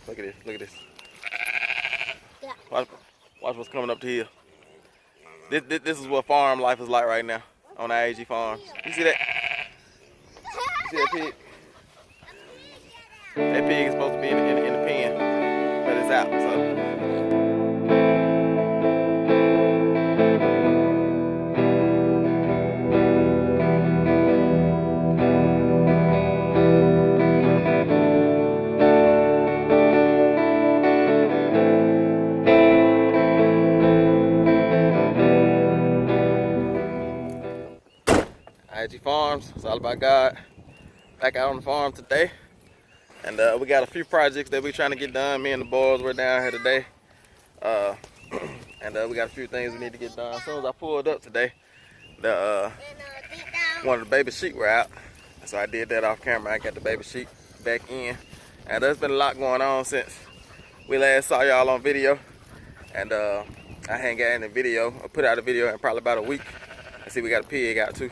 Look at this. Look at this. Yeah. Watch what's coming up the hill. This is what farm life is like right now on I.A.G farms. You see that? You see that pig? That pig is supposed to be in the pen, but it's out. So. I.A.G Farms, it's all about God. Back out on the farm today, and we got a few projects that we're trying to get done. Me and the boys were down here today, and we got a few things we need to get done. As soon as I pulled up today, one of the baby sheep were out, so I did that off camera. I got the baby sheep back in, and there's been a lot going on since we last saw y'all on video, and I hadn't got any video or put out a video in probably about a week. I see we got a pig out too.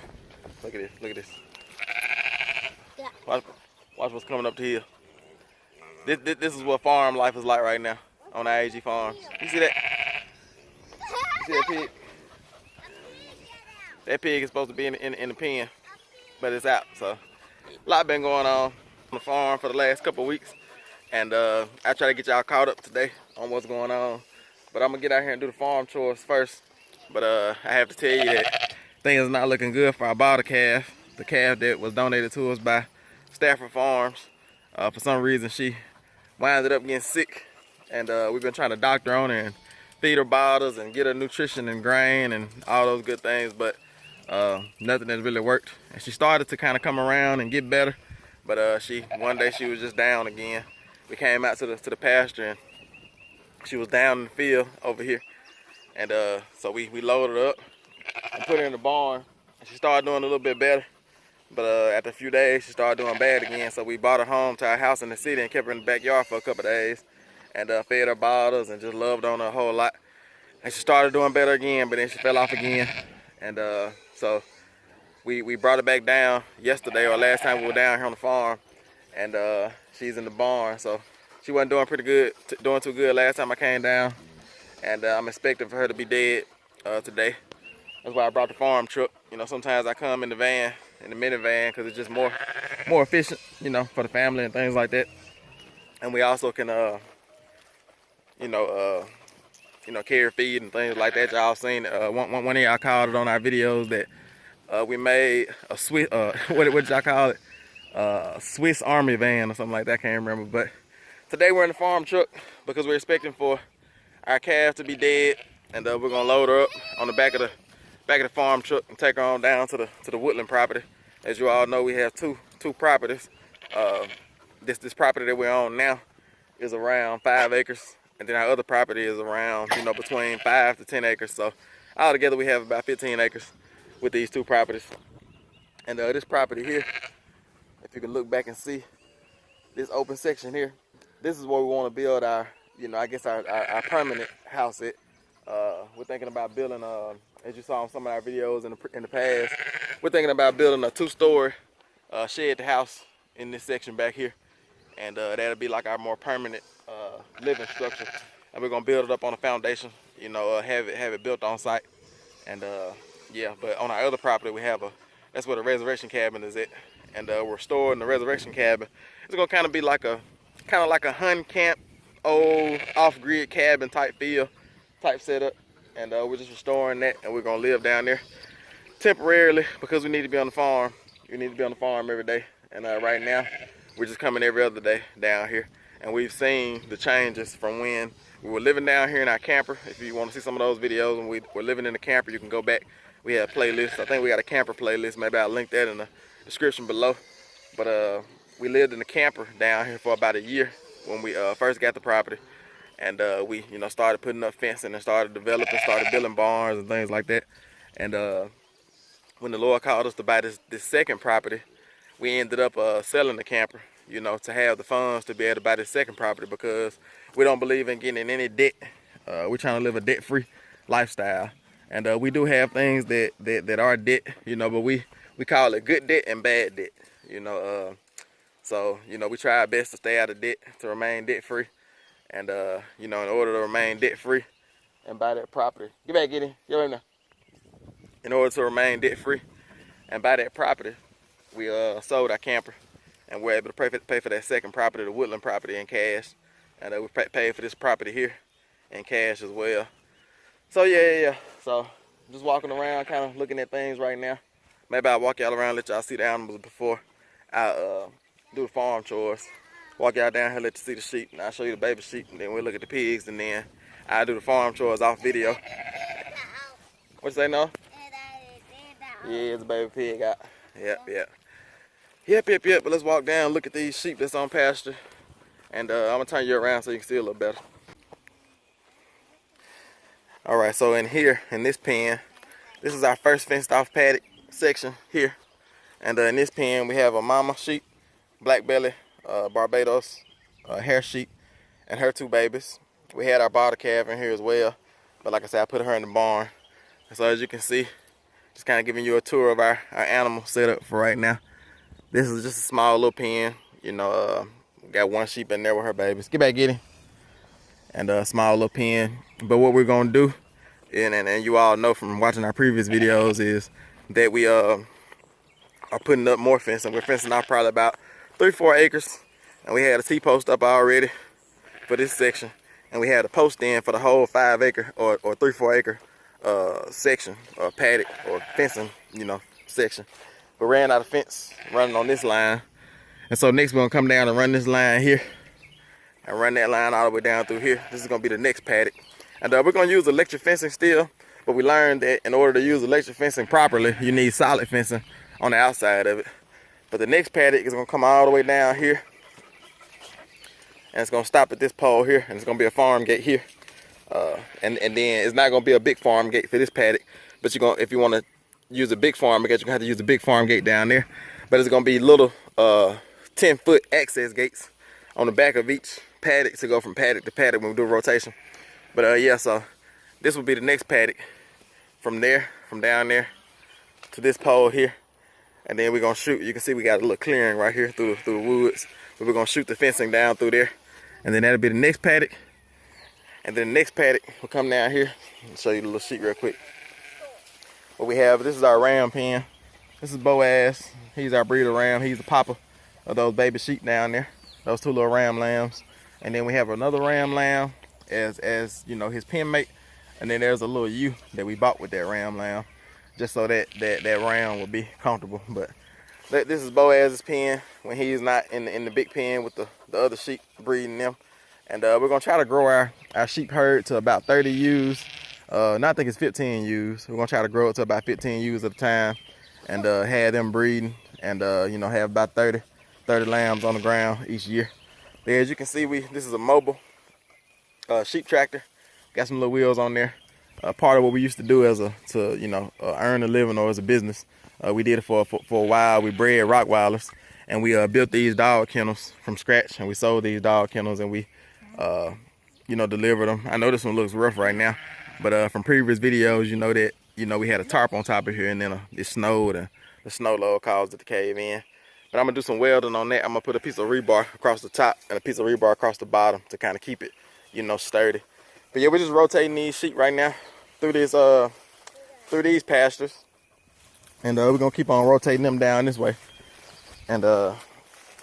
Look at this. Look at this. Yeah. Watch what's coming up the hill. This is what farm life is like right now on I.A.G farms. You see that? You see that pig? That pig is supposed to be in the pen, but it's out. So a lot been going on the farm for the last couple of weeks, and I try to get y'all caught up today on what's going on. But I'm gonna get out here and do the farm chores first. But I have to tell you that things are not looking good for our bottle calf. The calf that was donated to us by Stafford Farms. For some reason she winded up getting sick, and we've been trying to doctor on her and feed her bottles and get her nutrition and grain and all those good things, but nothing has really worked. And she started to kind of come around and get better, but one day she was just down again. We came out to the pasture and she was down in the field over here, and so we loaded her up and put her in the barn, and she started doing a little bit better. But after a few days, she started doing bad again. So we brought her home to our house in the city and kept her in the backyard for a couple of days, and fed her bottles and just loved on her a whole lot. And she started doing better again, but then she fell off again. And so we brought her back down yesterday, or last time we were down here on the farm, and she's in the barn. So she wasn't doing doing too good last time I came down, and I'm expecting for her to be dead today. That's why I brought the farm truck. You know, sometimes I come in the van, in the minivan, because it's just more efficient, you know, for the family and things like that. And we also can, carry feed and things like that. Y'all seen one of y'all called it on our videos that we made a Swiss, what did y'all call it? Swiss Army van or something like that. I can't remember. But today we're in the farm truck because we're expecting for our calf to be dead, and we're gonna load her up on the back of the farm truck and take her on down to the woodland property. As you all know, we have two properties. This property that we're on now is around 5 acres, and then our other property is around, you know, between 5 to 10 acres. So altogether we have about 15 acres with these two properties. And this property here, if you can look back and see this open section here, this is where we want to build our, you know, I guess our permanent house at. We're thinking about building, as you saw in some of our videos in the past, we're thinking about building a 2-story shed house in this section back here, and that'll be like our more permanent living structure. And we're gonna build it up on a foundation, you know, have it built on site. And yeah, but on our other property we have that's where the resurrection cabin is at, and we're storing the resurrection cabin. It's gonna kind of be like a hunt camp, old off-grid cabin type feel. Type setup, and we're just restoring that, and we're gonna live down there temporarily because we need to be on the farm. We need to be on the farm every day, and right now we're just coming every other day down here, and we've seen the changes from when we were living down here in our camper. If you want to see some of those videos when we were living in the camper, you can go back. We have playlists. I think we got a camper playlist. Maybe I'll link that in the description below. But we lived in the camper down here for about a year when we first got the property. And we, you know, started putting up fencing and started developing, started building barns and things like that. And when the Lord called us to buy this second property, we ended up selling the camper, you know, to have the funds to be able to buy this second property, because we don't believe in getting in any debt. We're trying to live a debt-free lifestyle, and we do have things that are debt, you know, but we call it good debt and bad debt, you know. So, you know, we try our best to stay out of debt, to remain debt-free. And you know, in order to remain debt free and buy that property, get back, get in, get right now. In order to remain debt free and buy that property, we sold our camper, and we're able to pay for that second property, the Woodland property, in cash. And we paid for this property here in cash as well. So yeah. So just walking around, kind of looking at things right now. Maybe I'll walk y'all around, let y'all see the animals before I do the farm chores. Walk y'all down here, let you see the sheep, and I'll show you the baby sheep, and then we'll look at the pigs, and then I'll do the farm chores off video. What you say, no? Yeah, it's a baby pig out. Yep. But let's walk down, look at these sheep that's on pasture, and I'm gonna turn you around so you can see a little better. All right, so in here, in this pen, this is our first fenced off paddock section here. And in this pen, we have a mama sheep, black belly, Barbados hair sheep, and her 2 babies. We had our bottle calf in here as well, but like I said, I put her in the barn. And so as you can see, just kind of giving you a tour of our animal setup for right now. This is just a small little pen. You know, we got 1 sheep in there with her babies. Get back, get him. And a small little pen. But what we're gonna do, and you all know from watching our previous videos, is that we are putting up more fencing. We're fencing out probably about 3-4 acres, and we had a T-post up already for this section, and we had a post in for the whole 5 acre or 3-4 acre section, or paddock, or fencing, you know, section. We ran out of fence running on this line, and so next we're gonna come down and run this line here, and run that line all the way down through here. This is gonna be the next paddock, and we're gonna use electric fencing still, but we learned that in order to use electric fencing properly, you need solid fencing on the outside of it. But the next paddock is gonna come all the way down here, and it's gonna stop at this pole here, and it's gonna be a farm gate here, and then it's not gonna be a big farm gate for this paddock, but you're gonna, if you want to use a big farm gate, you're gonna have to use a big farm gate down there. But it's gonna be little 10-foot access gates on the back of each paddock to go from paddock to paddock when we do a rotation. But yeah, so this will be the next paddock from down there to this pole here, and then we're gonna shoot. You can see we got a little clearing right here through the woods, but we're gonna shoot the fencing down through there, and then that'll be the next paddock. And then the next paddock will come down here. I'll show you the little sheep real quick. What we have, this is our ram pen. This is Boaz. He's our breeder ram. He's the papa of those baby sheep down there, those 2 little ram lambs. And then we have another ram lamb as you know, his pen mate. And then there's a little ewe that we bought with that ram lamb, just so that ram will be comfortable. But this is Boaz's pen when he's not in the big pen with the other sheep breeding them. And we're gonna try to grow our sheep herd to about 30 ewes. No, I think it's 15 ewes. We're gonna try to grow it to about 15 ewes at a time, and have them breeding, and you know, have about 30 lambs on the ground each year. But as you can see, this is a mobile sheep tractor. Got some little wheels on there. Part of what we used to do as to earn a living, or as a business. We did it for a while. We bred Rottweilers, and we built these dog kennels from scratch, and we sold these dog kennels, and we delivered them. I know this one looks rough right now, but from previous videos, you know that we had a tarp on top of here, and then it snowed, and the snow load caused it to cave in. But I'm gonna do some welding on that. I'm gonna put a piece of rebar across the top and a piece of rebar across the bottom to kind of keep it, sturdy. But yeah, we're just rotating these sheep right now through these pastures, and we're gonna keep on rotating them down this way. And gotta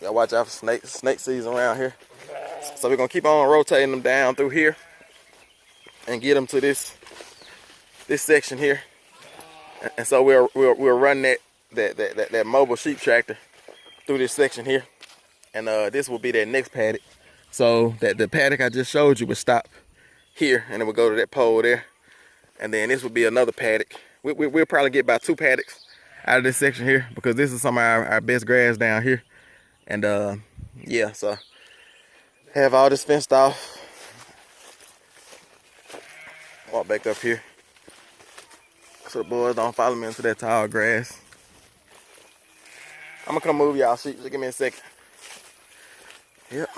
watch out for snake season around here. So we're gonna keep on rotating them down through here and get them to this section here. And so we'll run that mobile sheep tractor through this section here, and this will be that next paddock. So that the paddock I just showed you would stop here, and it would go to that pole there, and then this would be another paddock. We'll probably get about 2 paddocks out of this section here, because this is some of our best grass down here. And yeah, so have all this fenced off. Walk back up here so the boys don't follow me into that tall grass. I'm gonna come move y'all sheep. Just give me a second. Yep.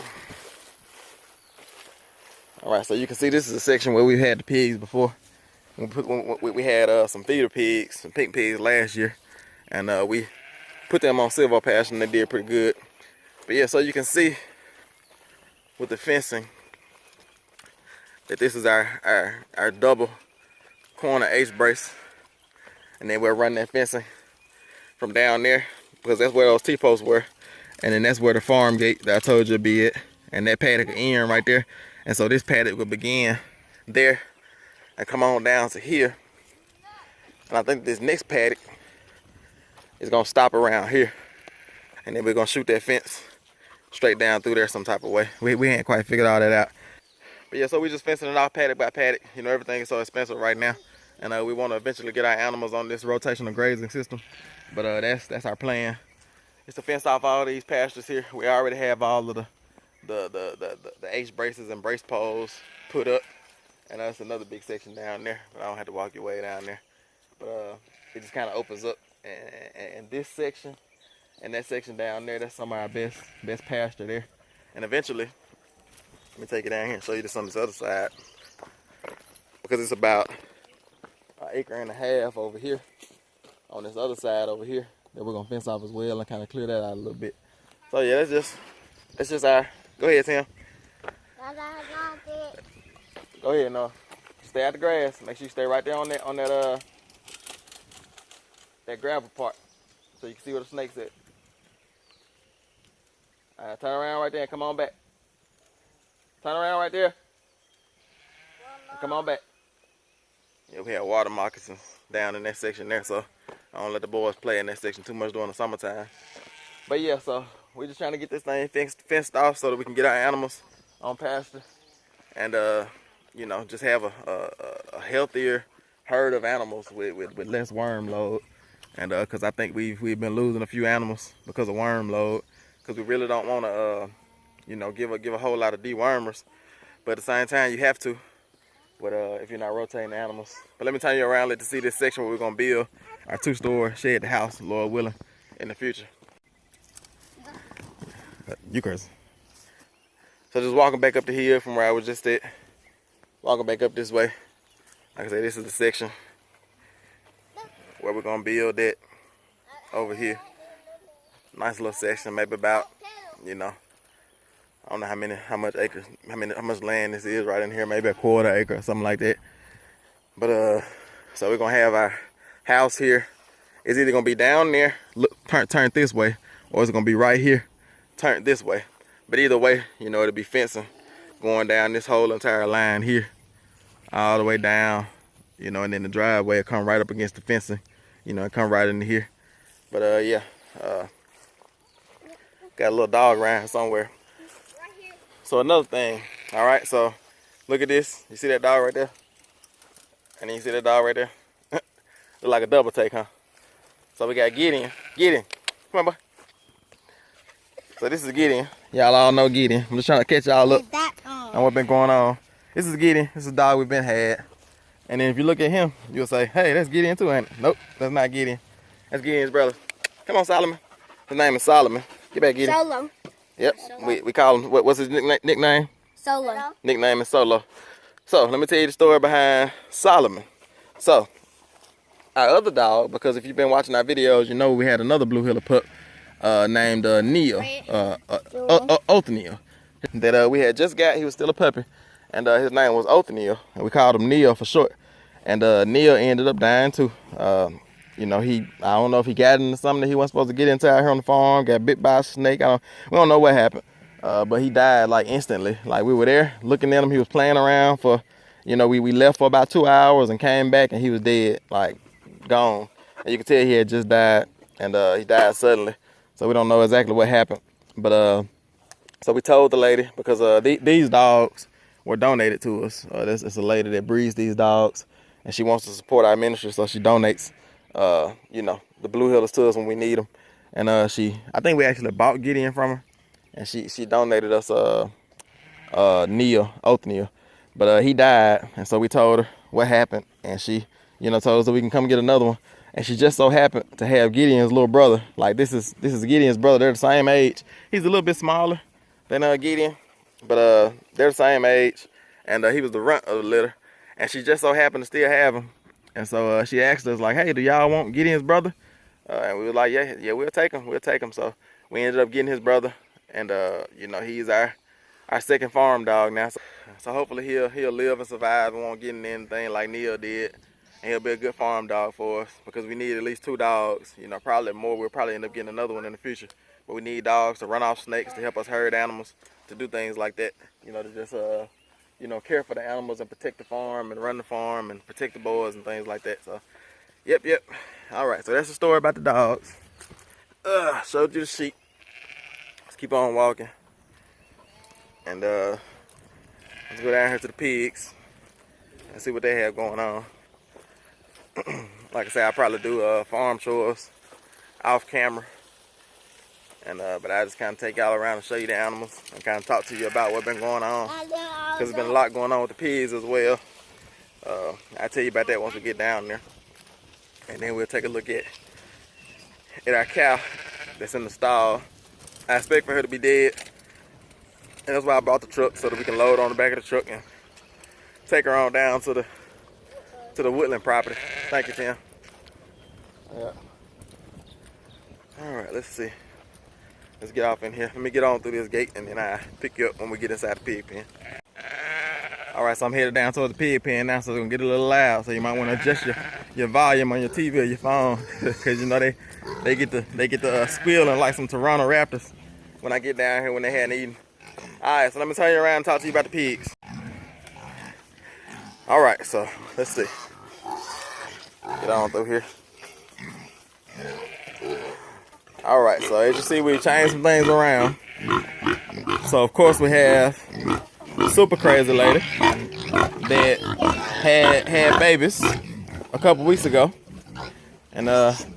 All right, so you can see this is a section where we've had the pigs before. We had some feeder pigs, some pink pigs last year, and we put them on silver pasture, and they did pretty good. But yeah, so you can see with the fencing, that this is our double corner H brace, and then we'll run that fencing from down there because that's where those T-posts were, and then that's where the farm gate that I told you would be at, and that paddock will end right there. And so this paddock will begin there and come on down to here, and I think this next paddock is gonna stop around here, and then we're gonna shoot that fence straight down through there some type of way. We ain't quite figured all that out. But yeah, so we just fencing it off paddock by paddock. You know, everything is so expensive right now, and we want to eventually get our animals on this rotational grazing system. But that's our plan. It's to fence off all these pastures here. We already have all of the H braces and brace poles put up, and that's another big section down there. But I don't have to walk your way down there. But it just kind of opens up, and this section and that section down there, that's some of our best pasture there. And eventually, let me take it down here and show you this on this other side, because it's about an acre and a half over here on this other side over here that we're gonna fence off as well and kind of clear that out a little bit. So yeah, that's just our. Go ahead, Tim. Go ahead, no. Stay out the grass. Make sure you stay right there on that gravel part, so you can see where the snake's at. All right, turn around right there and come on back. Turn around right there. Come on back. Yeah, we have water moccasins down in that section there, so I don't let the boys play in that section too much during the summertime. But yeah, so we're just trying to get this thing fenced off so that we can get our animals on pasture, and you know, just have a healthier herd of animals with less worm load. And because I think we've been losing a few animals because of worm load, because we really don't want to you know, give a whole lot of dewormers, but at the same time you have to, but if you're not rotating the animals. But let me turn you around, let you see this section where we're gonna build our 2-store shed house, Lord willing, in the future. You crazy. So just walking back up the hill from where I was just at, walking back up this way. Like I said, this is the section where we're gonna build that over here. Nice little section, maybe about, you know, I don't know how much acres, how much land this is right in here, maybe a 1/4 acre or something like that. But so we're gonna have our house here. It's either gonna be down there, look, turned this way, or it's gonna be right here, turned this way. But either way, you know, it'll be fencing going down this whole entire line here, all the way down, you know, and then the driveway will come right up against the fencing, you know, and come right into here. But yeah, got a little dog around here somewhere. So another thing, all right, so look at this. You see that dog right there? And then you see that dog right there? Look like a double take, huh? So we got Gideon. Gideon, come on, boy. So this is Gideon. Y'all all know Gideon. I'm just trying to catch y'all up on what's been going on. This is Gideon. This is a dog we've been had. And then if you look at him, you'll say, hey, that's Gideon too, ain't it? Nope, that's not Gideon. That's Gideon's brother. Come on, Solomon. His name is Solomon. Get back, Gideon. Solo. Yep, we call him, what's his nickname? Solo. Nickname is Solo. So let me tell you the story behind Solomon. So our other dog, because if you've been watching our videos, you know we had another Blue Heeler pup named Neil, Othniel, that we had just got. He was still a puppy, and his name was Othniel, and we called him Neil for short. And Neil ended up dying too. You know, I don't know if he got into something that he wasn't supposed to get into out here on the farm, got bit by a snake. We don't know what happened. But he died like instantly. Like we were there looking at him. He was playing around for, you know, we left for about 2 hours and came back and he was dead, like gone. And you could tell he had just died, and he died suddenly. So we don't know exactly what happened. But so we told the lady, because these dogs were donated to us. It's a lady that breeds these dogs, and she wants to support our ministry, so she donates you know, the Blue Heelers to us when we need them. And I think we actually bought Gideon from her, and she donated us Othniel, but he died, and so we told her what happened, and she, you know, told us that we can come get another one. And she just so happened to have Gideon's little brother. Like this is Gideon's brother. They're the same age. He's a little bit smaller than Gideon, but they're the same age, and he was the runt of the litter, and she just so happened to still have him. And so she asked us, like, hey, do y'all want Gideon's brother? And we were like, yeah, we'll take him. So we ended up getting his brother, and you know, he's our our second farm dog now. So hopefully he'll live and survive and won't get in anything like Neil did. And he'll be a good farm dog for us because we need at least 2 dogs. You know, probably more. We'll probably end up getting another one in the future. But we need dogs to run off snakes, to help us herd animals, to do things like that. You know, to just you know, care for the animals and protect the farm and run the farm and protect the boys and things like that. So, yep. All right, so that's the story about the dogs. Showed you the sheep. Let's keep on walking. And let's go down here to the pigs and see what they have going on. Like I said, I'll probably do farm chores off camera. And but I just kind of take y'all around and show you the animals and kind of talk to you about what's been going on. Because there's been a lot going on with the pigs as well. I'll tell you about that once we get down there. And then we'll take a look at our cow that's in the stall. I expect for her to be dead. And that's why I brought the truck, so that we can load on the back of the truck and take her on down to the woodland property. Thank you, Tim. Yeah. All right, let's see. Let's get off in here. Let me get on through this gate, and then I'll pick you up when we get inside the pig pen. All right, so I'm headed down towards the pig pen now, so it's gonna get a little loud. So you might want to adjust your volume on your TV or your phone, because you know they get the squealing like some Toronto Raptors when I get down here when they hadn't eaten. All right, so let me turn you around and talk to you about the pigs. All right, so let's see. Get on through here. All right, so as you see, we changed some things around. So of course we have Super Crazy Lady that had babies a couple weeks ago, and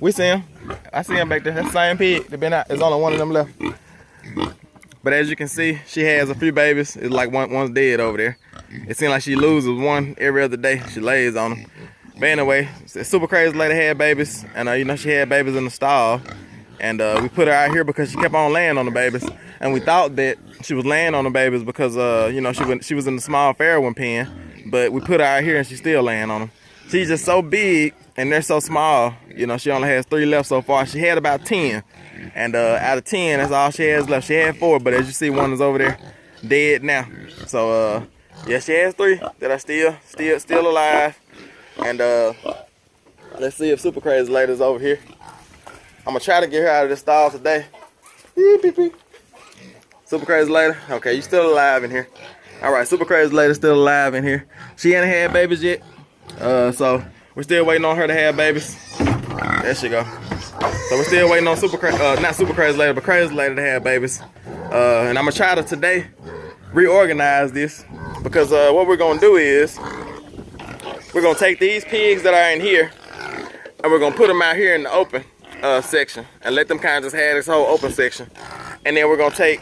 we see him. I see him back there. That same pig that been out. There's only one of them left. But as you can see, she has a few babies. It's like one's dead over there. It seems like she loses one every other day. She lays on them. But anyway, Super Crazy Lady had babies, and you know, she had babies in the stall. And we put her out here because she kept on laying on the babies, and we thought that she was laying on the babies because you know, she was in the small farrowing pen, but we put her out here and she's still laying on them. She's just so big and they're so small. You know, she only has 3 left so far. She had about 10, and out of 10, that's all she has left. She had 4, but as you see, one is over there dead now. So yeah, she has 3 that are still alive. And let's see if Super Crazy Lady's over here. I'm gonna try to get her out of the stall today. Super Crazy Lady. Okay, you still alive in here. All right, Super Crazy Lady still alive in here. She ain't had babies yet, so we're still waiting on her to have babies. There she go. So we're still waiting on not Super Crazy Lady, but Crazy Lady to have babies. And I'm gonna try to today reorganize this, because what we're gonna do is we're gonna take these pigs that are in here and we're gonna put them out here in the open section and let them kind of just have this whole open section. And then we're gonna take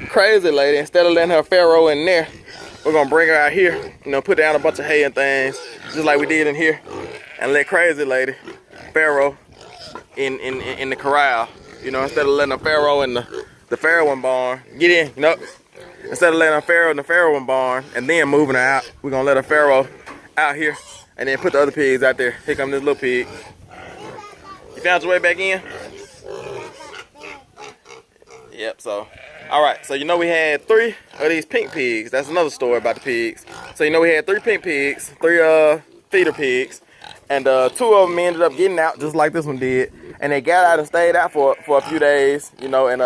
Crazy Lady, instead of letting her farrow in there, we're gonna bring her out here, you know, put down a bunch of hay and things, just like we did in here, and let Crazy Lady farrow in the corral. You know, instead of letting her farrow in the farrowing barn. Get in, you know. Instead of letting her farrow in the farrowing barn and then moving her out, we're gonna let her farrow out here and then put the other pigs out there. Here come this little pig. You found your way back in? Yep, so, all right, so you know we had 3 of these pink pigs. That's another story about the pigs. So you know we had 3 pink pigs, 3 feeder pigs, and 2 of them ended up getting out just like this one did. And they got out and stayed out for a few days, you know, and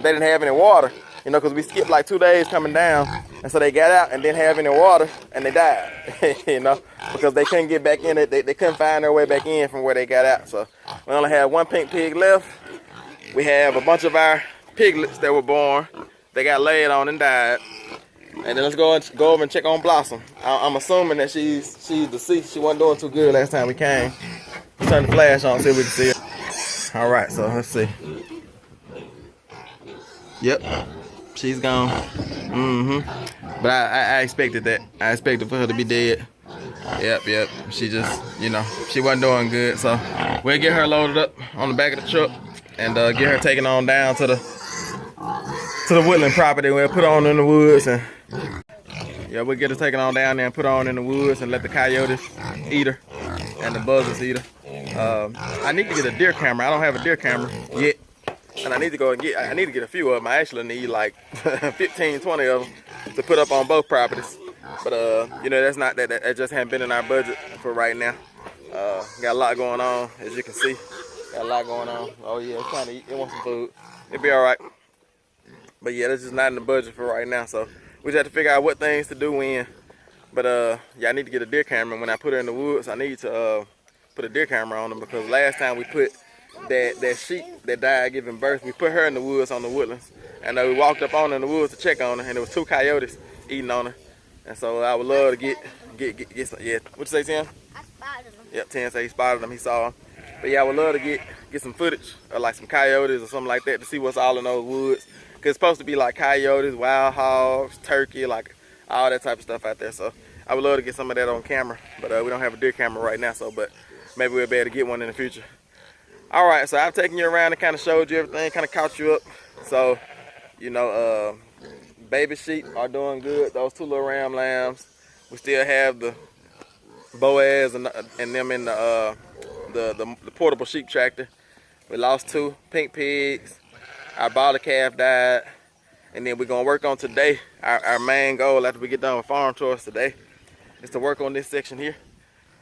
they didn't have any water, you know, because we skipped like 2 days coming down. And so they got out and didn't have any water, and they died, you know, because they couldn't get back in it. They couldn't find their way back in from where they got out. So we only have 1 pink pig left. We have a bunch of our piglets that were born. They got laid on and died. And then let's go over and check on Blossom. I'm assuming that she's deceased. She wasn't doing too good last time we came. Let's turn the flash on, see if we can see her. All right, so let's see. Yep, she's gone. But I expected that. I expected for her to be dead. Yep. She just, you know, she wasn't doing good. So we'll get her loaded up on the back of the truck and get her taken on down to the woodland property. We'll put her on in the woods, and yeah, we'll get her taken on down there and put her on in the woods and let the coyotes eat her and the buzzards eat her. I need to get a deer camera. I don't have a deer camera yet. And I need to go and I need to get a few of them. I actually need like 15, 20 of them to put up on both properties. But you know, that's not that just hasn't been in our budget for right now. Got a lot going on, as you can see. Got a lot going on. Oh yeah, it's trying to eat. It wants some food. It'll be all right. But yeah, that's just not in the budget for right now. So we just have to figure out what things to do when. But yeah, I need to get a deer camera. When I put her in the woods, I need to put a deer camera on them, because last time we put that sheep that died giving birth, we put her in the woods on the woodlands, and we walked up on her in the woods to check on her, and there was 2 coyotes eating on her. And so I would love to get some. Yeah, what you say, Tim? I spotted them. Yep, Tim said he spotted them. He saw them. But yeah, I would love to get some footage of like some coyotes or something like that to see what's all in those woods. Cause it's supposed to be like coyotes, wild hogs, turkey, like all that type of stuff out there. So I would love to get some of that on camera, but we don't have a deer camera right now. So, but maybe we'll be able to get one in the future. All right, so I've taken you around and kind of showed you everything, kind of caught you up. So, you know, baby sheep are doing good. Those 2 little ram lambs. We still have the Boaz and them in the portable sheep tractor. We lost 2 pink pigs. Our bottle calf died. And then we're gonna work on today. Our main goal after we get done with farm chores today is to work on this section here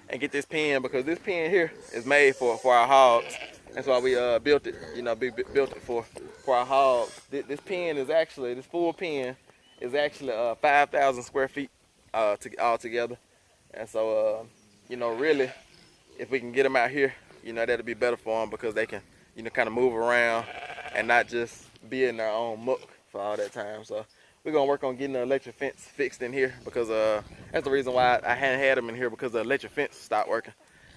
and get this pen, because this pen here is made for our hogs. That's why we built it, you know, built it for our hogs. This pen is actually, this full pen is actually 5,000 square feet all together. And so, you know, really, if we can get them out here, you know, that'll be better for them, because they can, you know, kind of move around and not just be in their own muck for all that time. So we're gonna work on getting the electric fence fixed in here, because that's the reason why I hadn't had them in here, because the electric fence stopped working.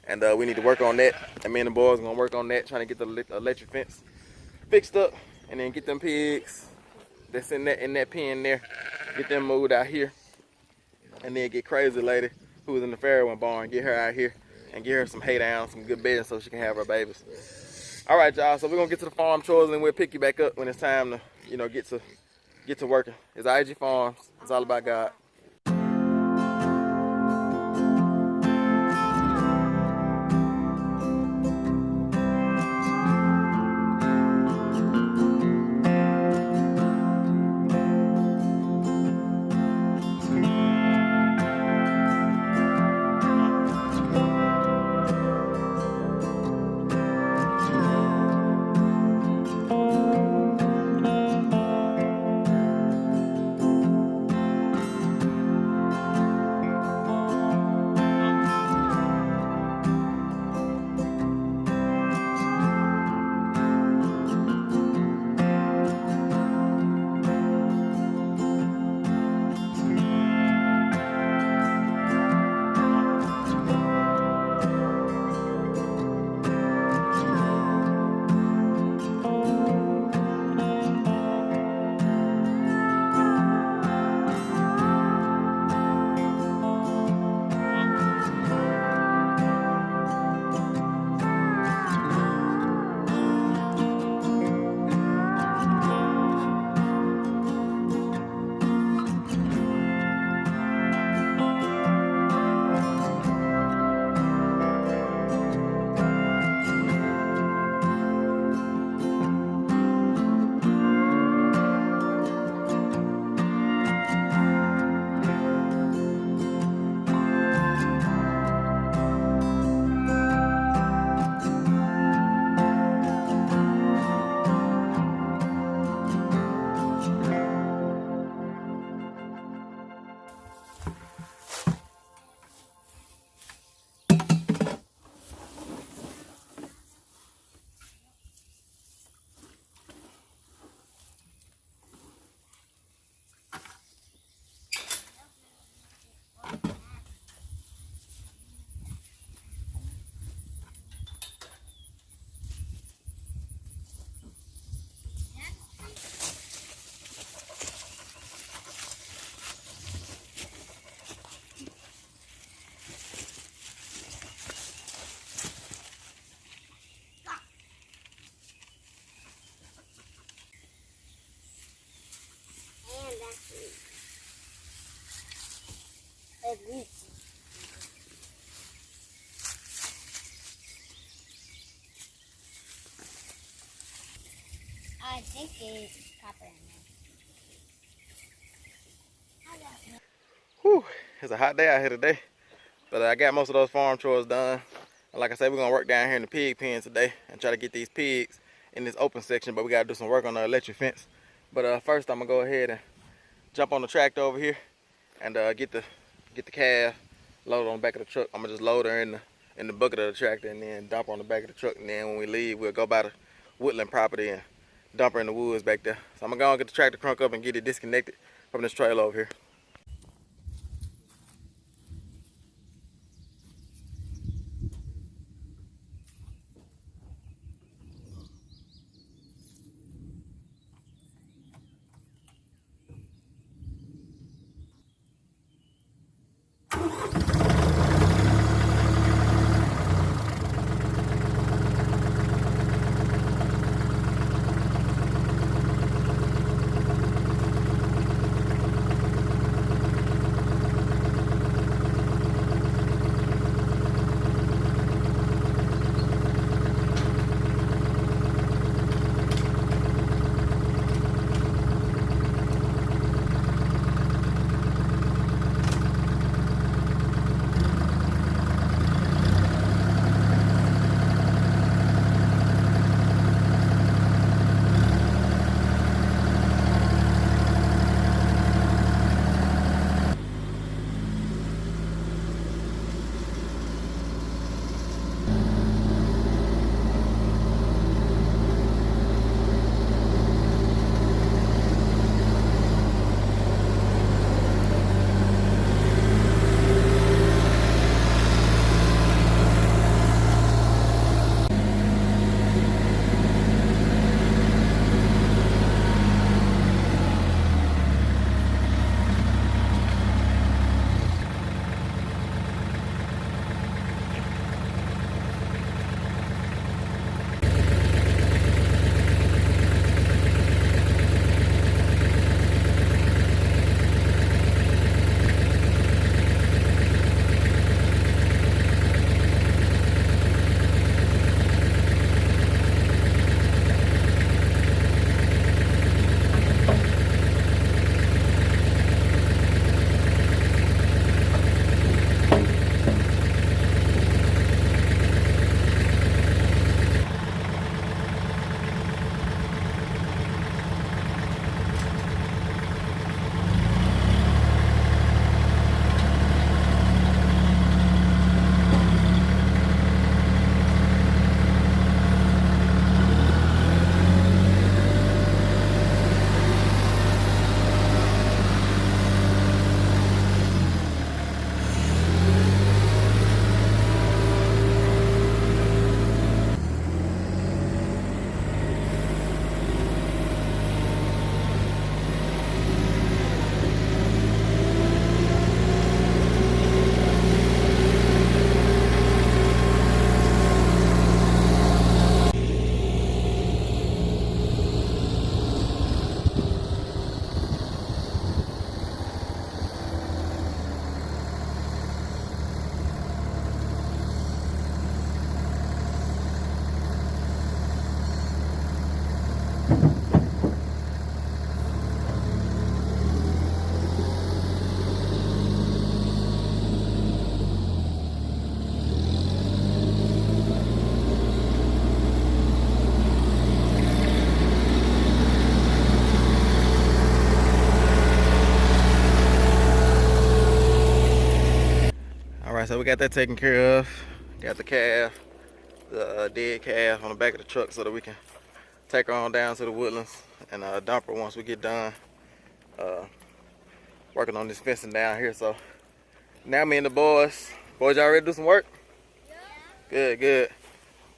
And we need to work on that. And me and the boys are gonna work on that, trying to get the electric fence fixed up, and then get them pigs that's in that pen there, get them moved out here. And then get Crazy Lady, who was in the Fairwind barn, get her out here and get her some hay down, some good bedding, so she can have her babies. All right, y'all, so we're gonna get to the farm chores, and then we'll pick you back up when it's time to, you know, get to working. It's I.A.G Farms. It's all about God. think it's copper in there. I don't know. Whew, it's a hot day out here today. But I got most of those farm chores done. And like I said, we're gonna work down here in the pig pen today and try to get these pigs in this open section, but we gotta do some work on the electric fence. But first I'm gonna go ahead and jump on the tractor over here and get the calf loaded on the back of the truck. I'm gonna just load her in the bucket of the tractor and then dump her on the back of the truck, and then when we leave we'll go by the woodland property and dump her in the woods back there. So I'm gonna go and get the tractor crunk up and get it disconnected from this trailer over here. Alright, so we got that taken care of. Got the calf, the dead calf on the back of the truck so that we can take her on down to the woodlands and dump her once we get done working on this fencing down here. So now me and the boys y'all ready to do some work? Yeah. Good, good.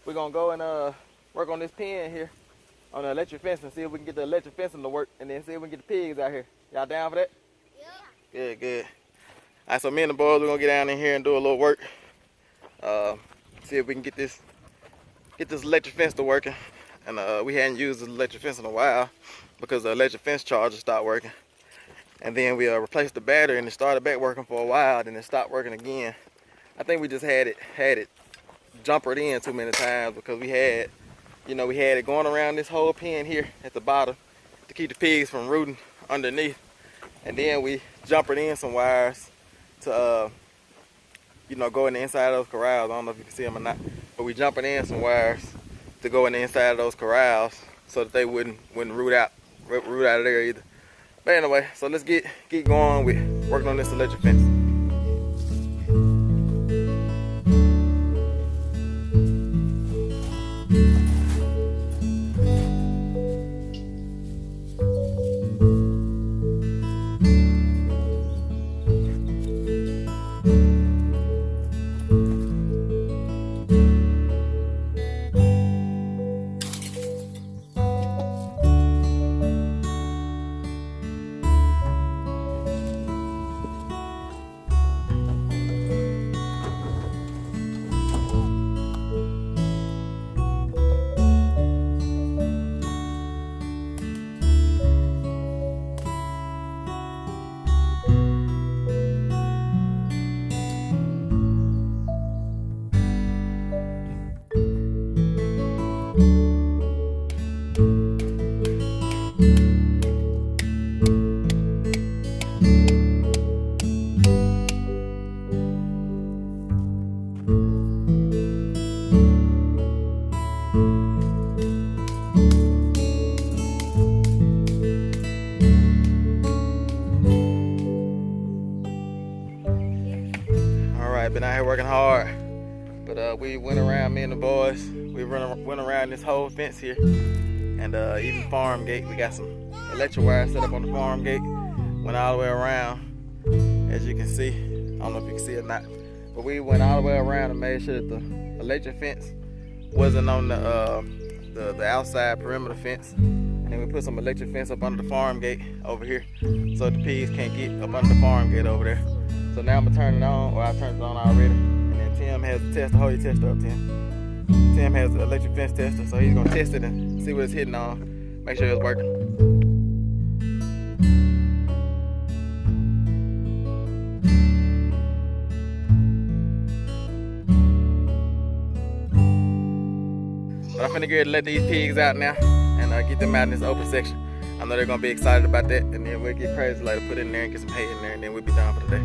We're gonna go and work on this pen here on the electric fence and see if we can get the electric fencing to work, and then see if we can get the pigs out here. Y'all down for that? Yeah. Good, good. Alright, so me and the boys, we're gonna get down in here and do a little work. See if we can get this electric fence to working. And we hadn't used the electric fence in a while because the electric fence charger stopped working. And then we replaced the battery and it started back working for a while, then it stopped working again. I think we just had it jumpered in too many times because we had you know, we had it going around this whole pen here at the bottom to keep the pigs from rooting underneath. And then we jumpered in some wires to, you know, go in the inside of those corrals. I don't know if you can see them or not, but we jumping in some wires to go in the inside of those corrals so that they wouldn't root out of there either. But anyway, so let's get going with working on this electric fence. Been out here working hard, but we went around, me and the boys, we went around this whole fence here, and even farm gate. We got some electric wire set up on the farm gate, went all the way around, as you can see. I don't know if you can see it or not, but we went all the way around and made sure that the electric fence wasn't on the outside perimeter fence. And then we put some electric fence up under the farm gate over here, so the pigs can't get up under the farm gate over there. So now I'm gonna turn it on, or I turned it on already. And then Tim has the tester. Hold your tester up, Tim. Tim has the electric fence tester, so he's gonna test it and see what it's hitting on. Make sure it's working. But I'm finna get ready to let these pigs out now and get them out in this open section. I know they're gonna be excited about that, and then we'll get crazy later, put it in there and get some hay in there, and then we'll be done for the day.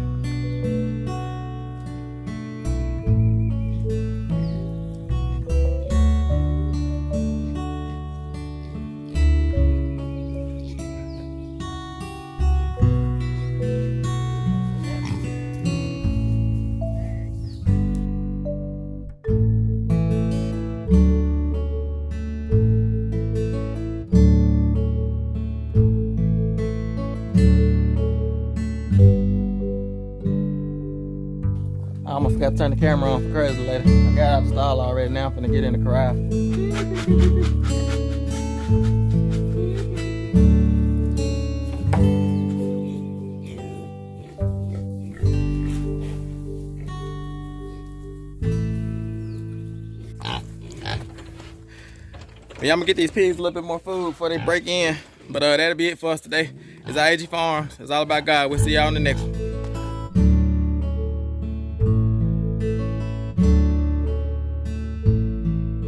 I almost forgot to turn the camera on for crazy later. I got out the stall already, now I'm finna get in the corral. But yeah, I'm gonna get these pigs a little bit more food before they break in. But that'll be it for us today. It's I.A.G Farms. It's all about God. We'll see y'all on the next one.